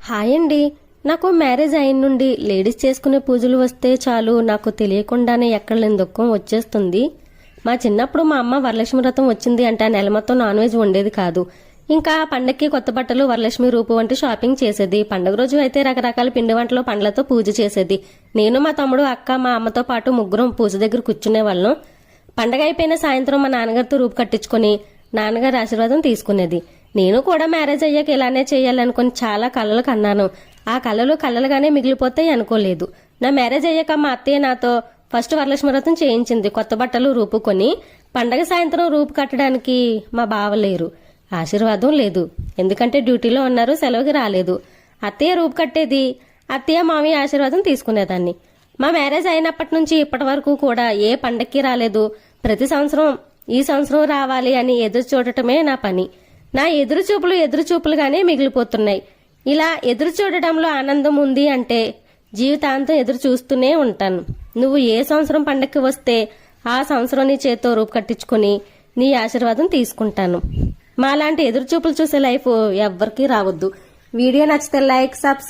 Hi అండి. నాకు marriage అయిన నుండి లేడీస్ చేసుకునే పూజలు వస్తే చాలు నాకు తెలియకుండానే ఎక్కడ లేని దుఃఖం వచ్చేస్తుంది. మా చిన్నప్పుడు మా అమ్మ వరలక్ష్మి వ్రతం వచ్చింది అంటే నెల మొత్తం నాన్ వెజ్ వండేది కాదు. ఇంకా పండక్కి కొత్త బట్టలు, వరలక్ష్మి రూపు వంటి షాపింగ్ చేసేది. పండుగ రోజు అయితే రకరకాల పిండి వంటలు, పండ్లతో పూజ చేసేది. నేను, మా తమ్ముడు, అక్క, మా అమ్మతో పాటు ముగ్గురం పూజ దగ్గర కూర్చునే వాళ్ళం. పండగ అయిపోయిన సాయంత్రం మా నాన్నగారితో రూపు కట్టించుకుని నాన్నగారి ఆశీర్వాదం తీసుకునేది. నేను కూడా మ్యారేజ్ అయ్యాక ఇలానే చేయాలనుకుని చాలా కలలు కన్నాను. ఆ కలలు కలలుగానే మిగిలిపోతాయి అనుకోలేదు. నా మ్యారేజ్ అయ్యాక మా అత్తయ్య నాతో ఫస్ట్ వరలక్ష్మి వ్రతం చేయించింది. కొత్త బట్టలు, రూపు కొని. పండగ సాయంత్రం రూపు కట్టడానికి మా బావ లేరు, ఆశీర్వాదం లేదు. ఎందుకంటే డ్యూటీలో ఉన్నారు, సెలవుకి రాలేదు. అత్తయ్య రూపు కట్టేది, అత్తయ్య మామయ్య ఆశీర్వాదం తీసుకునేదాన్ని. మా మ్యారేజ్ అయినప్పటి నుంచి ఇప్పటి వరకు కూడా ఏ పండక్కి రాలేదు. ప్రతి సంవత్సరం ఈ సంవత్సరం రావాలి అని ఎదురు చూడటమే నా పని. నా ఎదురుచూపులుగానే మిగిలిపోతున్నాయి. ఇలా ఎదురు చూడటంలో ఆనందం ఉంది అంటే జీవితాంతం ఎదురు చూస్తూనే ఉంటాను. నువ్వు ఏ సంవత్సరం పండక్కి వస్తే ఆ సంవత్సరం నీ చేత్తో రూపు కట్టించుకుని నీ ఆశీర్వాదం తీసుకుంటాను. మాలాంటి ఎదురుచూపులు చూసే లైఫ్ ఎవ్వరికీ రావద్దు. వీడియో నచ్చితే లైక్, సబ్స్క్రైబ్.